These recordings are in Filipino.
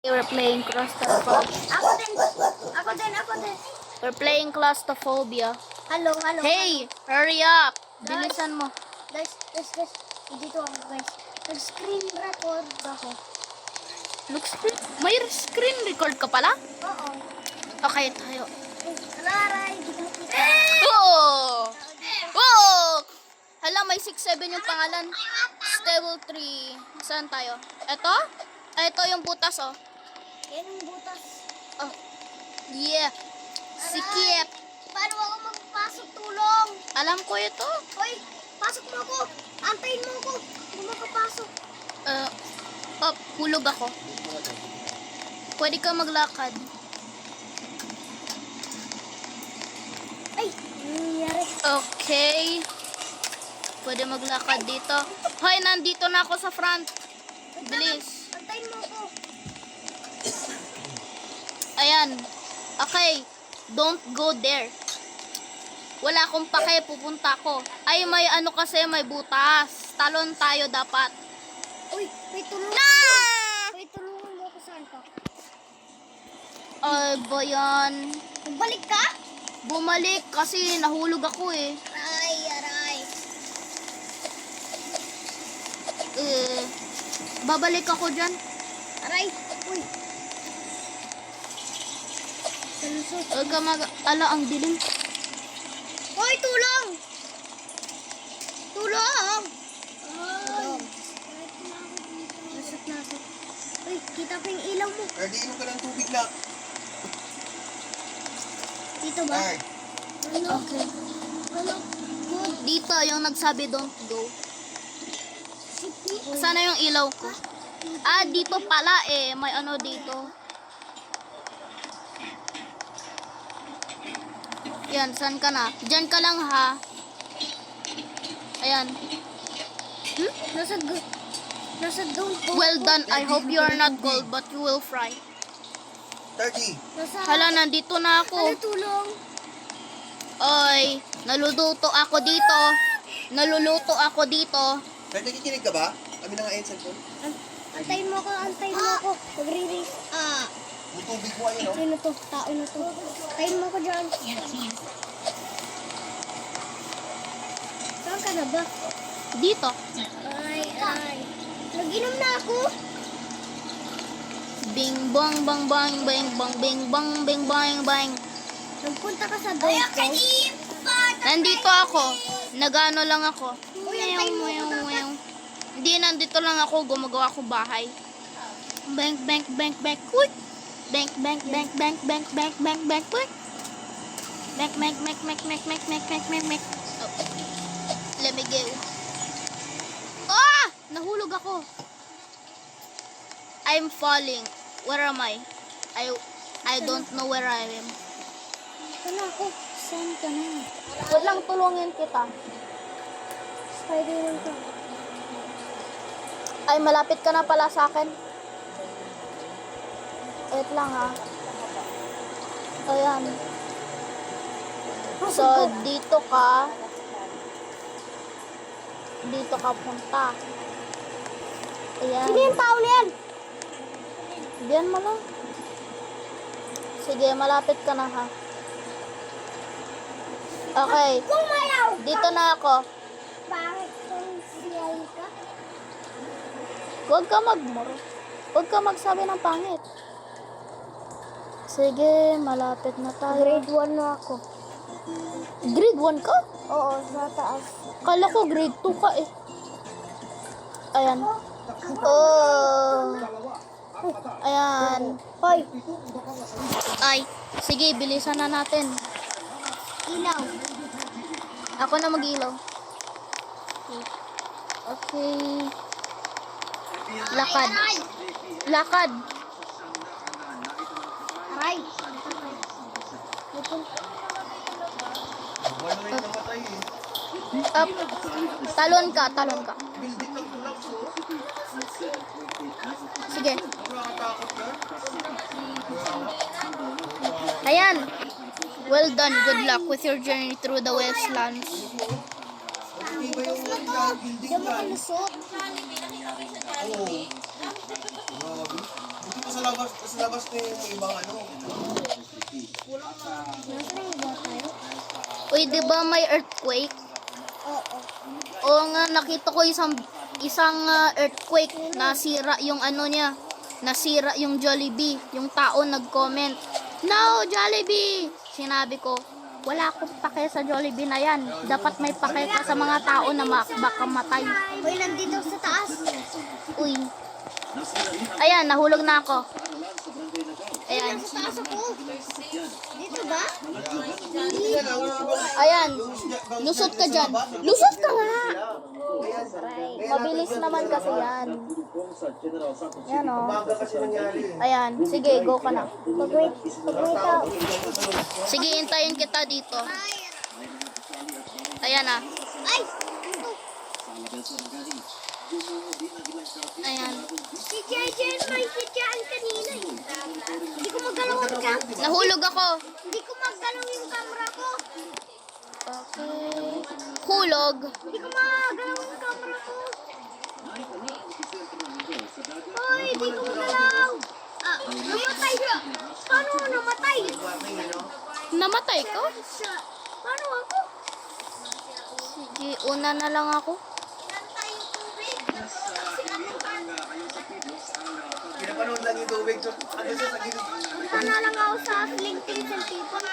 We're playing claustrophobia. Ako din. Ako din. Ako din. We're playing claustrophobia. Hello, hello. Hey, hurry up! Bilisan mo. Guys. Dito ako, guys. Nag-screen record ako. Look, may screen record ka pala? Oo. Okay, tayo. Alaray, dito mo kita. Oo! Oo! Hala, may 6-7 yung pangalan. Stable 3. Saan tayo? Ito? Ito yung butas, oh. Yan yung butas. Oh. Yeah. Sikip. Paano ako magpasok? Tulong. Alam ko ito. Hoy, pasok mo ako. Antayin mo ako. Hindi makapasok. Hulog ako. Pwede ka maglakad. Ay, nangyayari. Okay. Pwede maglakad dito. Hoy, nandito na ako sa front. Bilis. Antayin mo ako. Ayan. Okay. Don't go there. Wala akong pake. Pupunta ako. Ay, may ano kasi, may butas. Talon tayo dapat. Uy, may tulungan Na! mo. May tulungan mo ako saan ka. Ay, ba yan? Magbalik ka? Bumalik kasi nahulog ako eh. Aray. Babalik ako dyan. Aray. Uy. Salusot. Huwag ka ala, ang dilim. Hoy, tulong! Tulong! Ay. Nasot. Uy, kita ko yung ilaw mo. Pwede inom ka ng tubig lang. Dito ba? Ay, Okay. Ano? Good. Dito, yung nagsabi don't go. Sana yung ilaw ko. Ah, dito pala eh. May ano dito. Yan, saan ka na? Diyan ka lang ha. Ayan. Nasa don't go. Well done. I hope you are not cold but you will fry. 30. Nasa... Hala, nandito na ako. Ano tulong? Oy, naluluto ako dito. Naluluto ako dito. Pwede nakikinig ka ba? Kami na nga yung cellphone. Antayin mo ako. Magre-race. Yung tubig mo ayun, no? Sino to? Tao na to. Antayin mo ako dyan. Saan ka na ba? Dito. Ay. Nag-inom na ako. Bing bong bang bang bang bang bing bang bing bang bang. Nagpunta ka sa don't go. Nandito ako. Nagano lang ako. Uy, antayin mo ako dapat. Hindi, nandito lang ako. Gumagawa ko bahay. Bank. Uy. Bank. Bank. Oh. Lamigay. Ah! Nahulog ako. I'm falling. Where am I? I don't know where I am. Wala ako. Saan ka na? Wait lang, tulungin kita. Spider-Man ka. Ay, malapit ka na pala sa akin. Wait lang ha. Ayan. So, dito ka. Dito ka punta. Ayan. Sino yung tao na yan? Diyan mo lang. Sige, malapit ka na ha. Okay. Kung malaw ka. Dito na ako. Bakit kung siyay ka? Huwag ka magsabi ng pangit. Sige, malapit na tayo. Grade 1 na ako. Grade 1 ka? Oo, sa taas. Kala ko grade 2 ka eh. Ayan. Oh. Ayan. Hoy, Ay, sige, bilisan na natin. ilaw. Ako na mag-ilaw. Okay. Lakad. Aray. Wala rin namatay eh. Up. Talon ka. Building lang tulak ko. Sige. Nakakatakot ka? Ayan. Well done. Good luck with your journey through the wastelands. Hindi ba yung building Diyan mo yan? kalusot. Oo. Grabe. Buti pa sa labas sa labas na yung ibang ano. Nasa na iba tayo? Uy, di ba may earthquake? Oo. Oo nga, nakita ko isang earthquake. Nasira yung ano niya. Nasira yung Jollibee. Yung tao nag-comment, "No, Jollibee!" Sinabi ko, wala akong pake sa Jollibee na yan. Dapat may pake ka sa mga tao na baka matay. Uy, nandito sa taas. Uy. Ayan, nahulog na ako. Ayan. Nasa taas ako. Dito ba? Ayan. Lusot ka dyan. Lusot ka nga. Mabilis naman kasi yan. Yan o. Baga kasi nangyari. Ayan. Sige, go ka na. Mag-wait. Mag-wait ako. Sige, hintayin kita dito. Ayan ah. Ay! Ito. Ayan. Si Jajan, may sityaan kanina eh. Hindi ko magalaw ang cam. Nahulog ako. Hindi ko magalaw yung camera ko. Hulog. Hindi ko magalaw yung camera ko. Hoy, hindi ko magalaw. Ah, namatay siya. Paano namatay? Namatay ko? Paano ako? Sige, una na lang ako. Nantay yung tubig. Pinapanood lang yung tubig. So, ano siya sa gilid? Punta na lang ako sa LinkedIn sa people.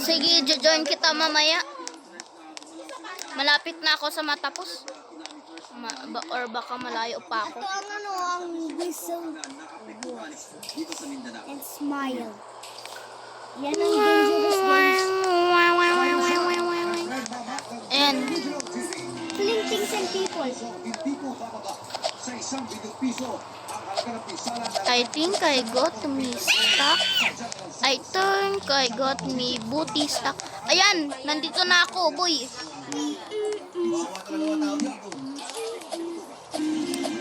Sige, join kita mamaya. Malapit na ako sa matapos. Or baka malayo pa ako. Ito ang ano, ang whistle. And smile. Yan ang dangerous games. And Flinting and people. I think I got me stuck. I think I got me booty stuck. Ayan, nandito na ako, boy.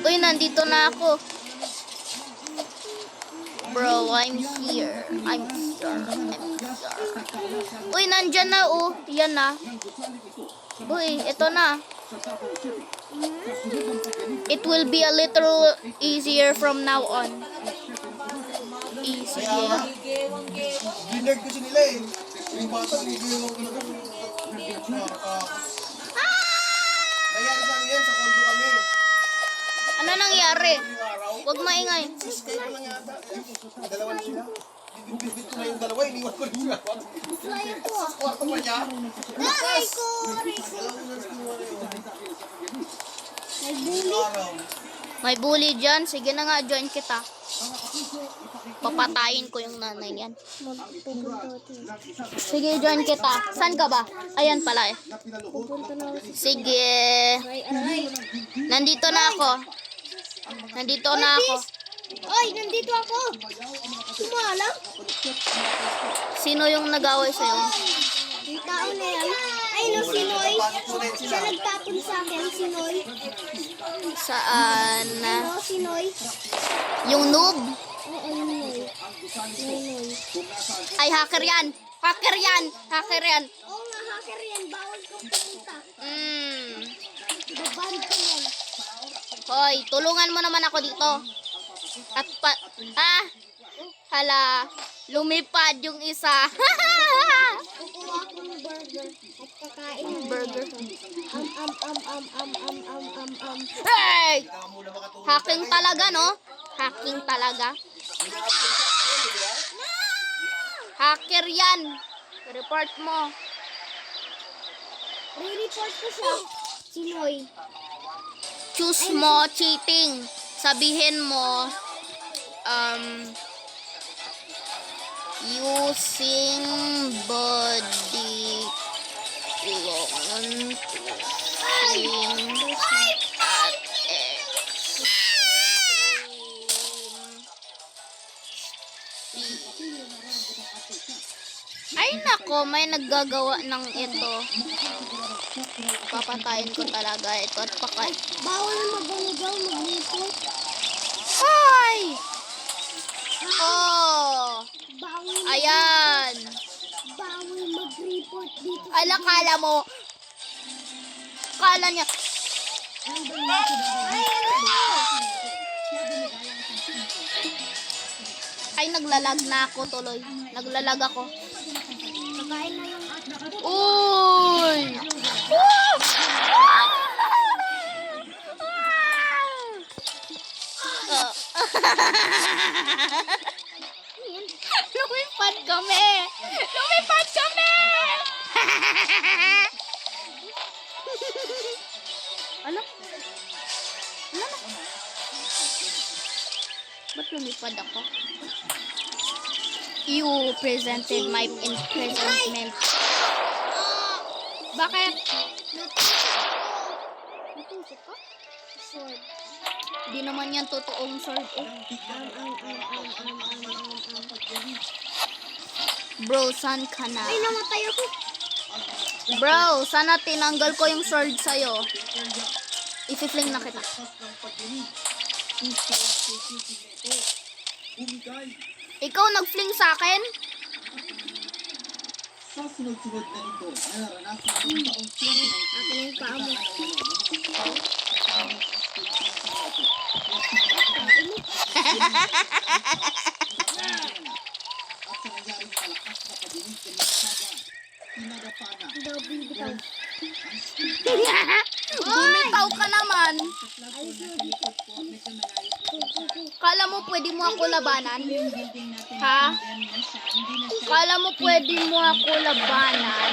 Uy, nandito na ako. Bro, I'm here. I'm here. Uy, nandyan na, oh. Yan na. Uy, ito na. It will be a little easier from now on. Easier. Dinerd kasi nila eh. Yung bata, hindi yung nangyari sa amin yan, sa kondo kami. Ano nangyari? Yung araw, Huwag maingay. Skype lang yata. Dalawa na sila. Bibit ko na yung dalawa, iniwan ko rin sila. Flyer ko ah. Kwarto pa niya. Aray ko! Aray ko! May bully. Araw. May bully dyan. Sige na nga, join kita. Papatayin ko yung nanay yan. Pupunta ako. Sige, join kita. Saan ka ba? Ayan pala eh. Pupunta na ako. Sige. Aray. Nandito na ako. Nandito na ako. Oy, nandito ako. Sumala. Sino yung nag-away sa'yo? Yung tao na yan. Ay, no, si Noy. Siya nagtapon sa akin, si Noy. Saan? Ano, si Noy. Yung noob? Oo, yung Noy. Noy. Ay, hacker yan. Hacker yan. Hacker yan. Oo nga, hacker yan. Bawal kang pumunta. Baban ko yan. Hoy, tulungan mo naman ako dito. At hala, lumipad yung isa. Kukuha ko ng burger at kakain ng Burger. Am. Hey! Hacking talaga, no? Hacking talaga. Hacker yan. Report mo. Re-report ko siya. Si Noy. Choose mo cheating. Sabihin mo, using body clone at Ay nako, may naggagawa ng ito. Papatayin ko talaga ito at Bawal mag-report. Ay! Oh! Bawal Ayan! mag-report dito. Kala mo. Kala niya. Ay, ano? Ay, naglalag na ako tuloy. Naglalag ako. Kakain na yung Uy! Oh. Lumipad kami! Lumipad kami! Ano? Ano na? Ba't lumipad ako? You presented my imprisonment. Bakit? natusok ka? Sword. Di naman yan totoong sword eh. Bro, saan ka na? Ay, namatay ako. Bro, sana tinanggal ko yung sword sa'yo. Isi-fling na kita. Ikaw nag-fling sa akin? Sa sunod-sunod na nito, nararanasan ang taong siyang Akin yung paa mo. at sa nangyaring malakas na pagdinig ng magsada, pinadapa na Daw, bibitaw. Bumitaw ka naman. Kala mo pwede mo ako labanan? Ha? Kala mo pwede mo ako labanan?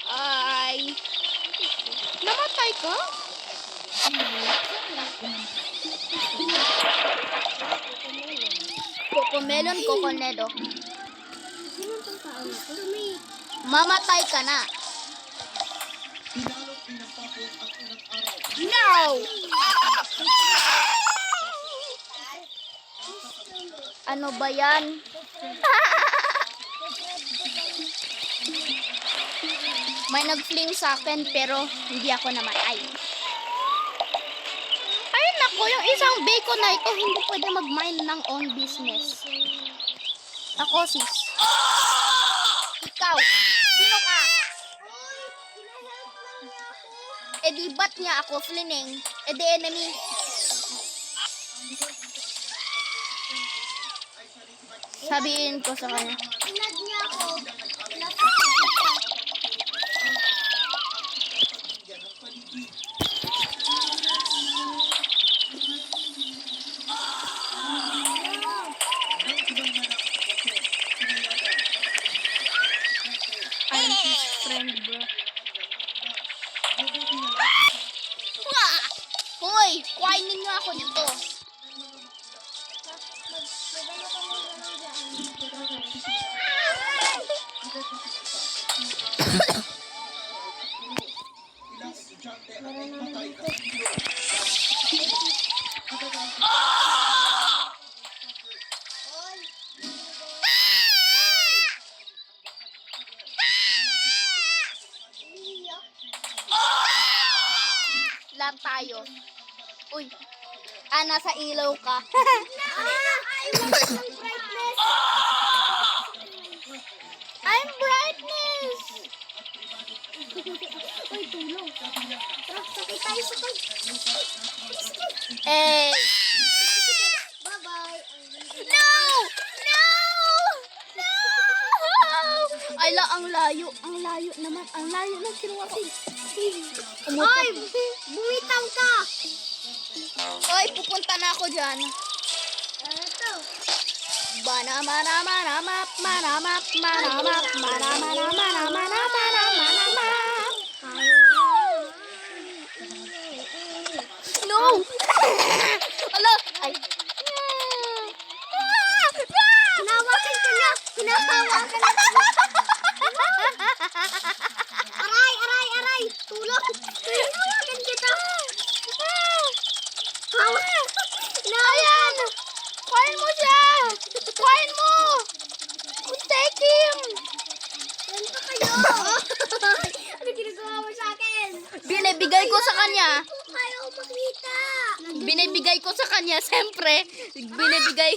Ay. Namatay ka? Cocomelon, Coconedo. Sino itong paa mo? Sumi. Mamatay ka na. pinalot ni ng papo ang unang araw. No! Ano ba yan? May nag-fling sa akin pero hindi ako namatay. Ay nako, yung isang bacon na ito hindi pwede mag-mind ng own business. Ako sis. Ikaw, sino ka? E di ba't niya ako flining? E di enemy. Sabihin ko sa kanya. Inad niya ako. I'm his friend, bro. Wah! Hoy, kuhainin niyo ako dito. Ilang estudyante ang nagpatay ng video. Lahat tayo. Uy. Nasa ilaw ka. I'm brightness. Uy, tulong. Tara, sakay tayo, sakay. Eh. Bye-bye. No! No! No! Ang layo. Ang layo naman. Ang layo ng kinuha ko. Oy, bumitaw ka. Oy, pupunta na ako dyan. Ito. Manamap, manamap, manamap, manamap, manamap, manamap. No! Ala! Ay! Hinawakan ka na. Hinahawakan na. Aray, aray, aray. Tulong. Hinawakan kita. Hawak. Ayan! Kuhain mo siya! Kuhain mo! Take him! Yan pa kayo. Ano ginagawa mo sa akin? Binibigay ko sa kanya. Ayaw mo. makita. Binibigay ko sa kanya, siyempre. Binibigay.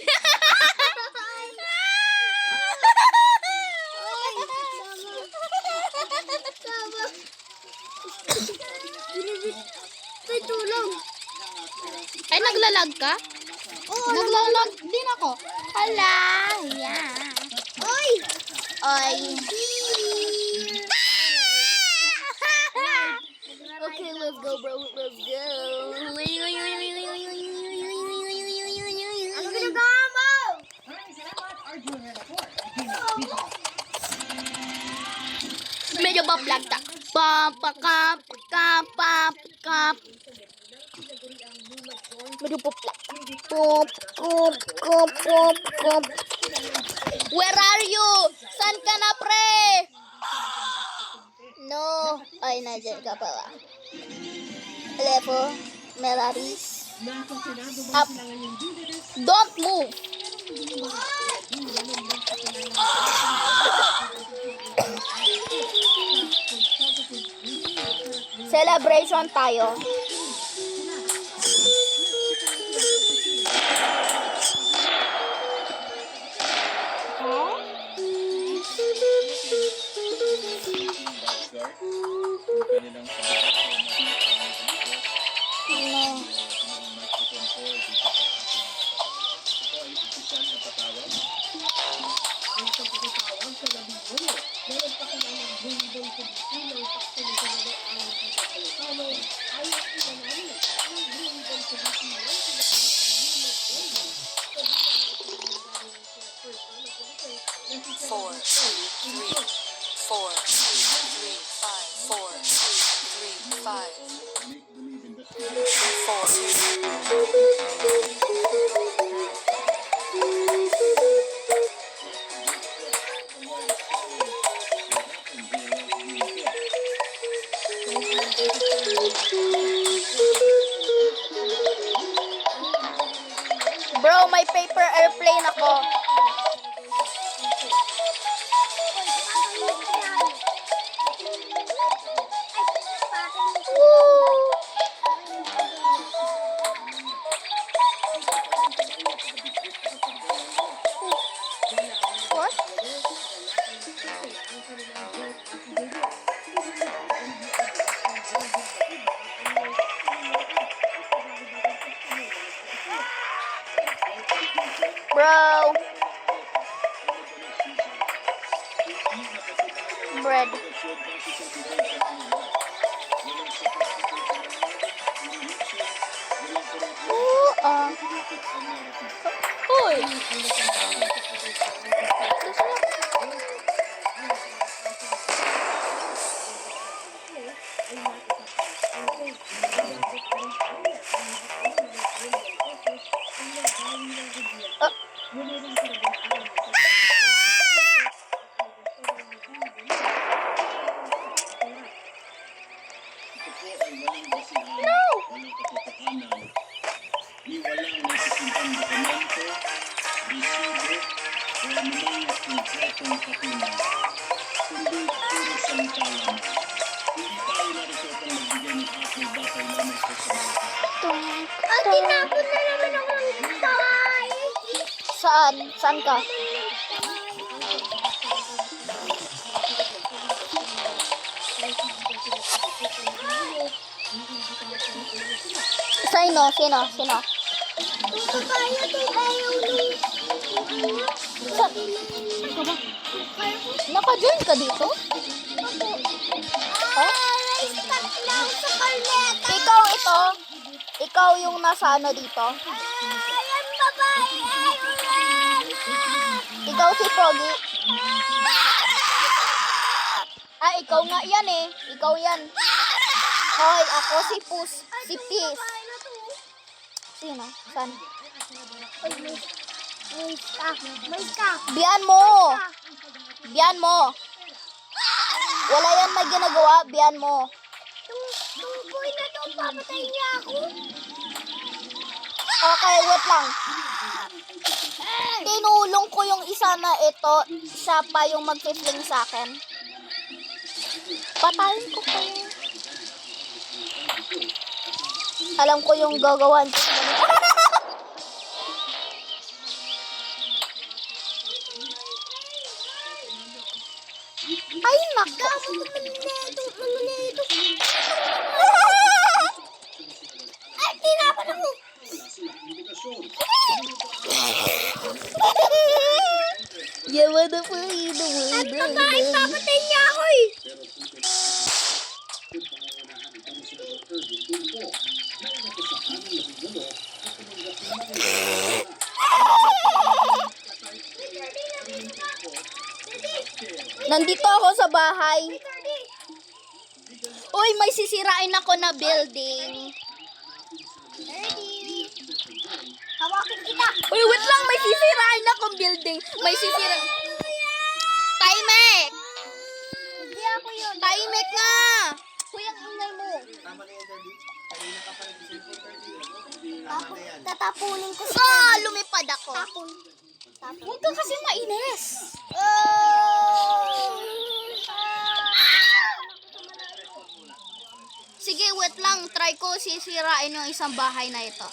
May tulong. Ay, naglalag ka? Oo, Naglalag din ako. Hala, yeah. Oy! Oy. Okay, let's go, bro. Let's go. Ano ginagawa mo? Medyo ba-vlog ta. Kap, kap, kap, kap. Medyo po-vlog. Pop, pop, pop, pop, pop. Where are you? San ka na, pre? No. Ay, nandiyan ka pala. Lepo, Melaris. Up. Don't move. Celebration tayo. Four, two, three, four, two, three, five, four, two, three, five, four. Bro, may paper airplane ako. What? Bro. Bread. Uy. At tinapon na naman ako ng toy. Saan? Saan ka? Sino? Sino? Sino? Yung papaya to ayaw nung... Saan? Naka-join ka dito? Ay, stuck na ako sa kalmeta. Ikaw ito? Ikaw yung nasa ano dito? Ayan, babae. Ayaw na. Ikaw si Pogi? Ah, ikaw nga yan eh. Ikaw yan. Hoy, ako si Pus. Si Pis. Babae na to. Sino? Saan? Ay, may stuck. May stuck. Biyan mo! Biyan mo! Wala yan may ginagawa. Biyan mo. Yung boy na to, papatay niya ako. Okay, wait lang. Tinulong ko yung isa na ito. Siya pa yung mag-fling sa akin. Patayin ko kayo. Alam ko yung gagawan ko. Ay, nako. Ay, tinapan ako. Yawa na po ino mo. Ay, papatay niya ako eh. Nandito ako sa bahay. Uy, may sisirain ako na building. Hawakin kita. Uy, wait lang, may sisirain akong building. May sisirain. Timek! Hindi ako yun. Timek nga! Uy, ang ingay mo. Tama na yan, Daddy. Kanina ka pa nag-cellphone, Daddy. Tama na yan. Tatapunin ko siya. Ah, lumipad ako. Tapon. Huwag ka kasi mainis. Sige, wait lang. Try ko sisirain yung isang bahay na ito.